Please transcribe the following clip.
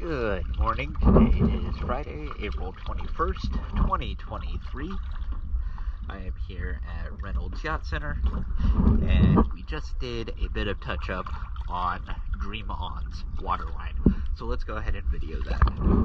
Good morning. Today is Friday, April 21st, 2023. I am here at Reynolds Yacht Center, and we just did a bit of touch-up on Dream On's Waterline. So let's go ahead and video that.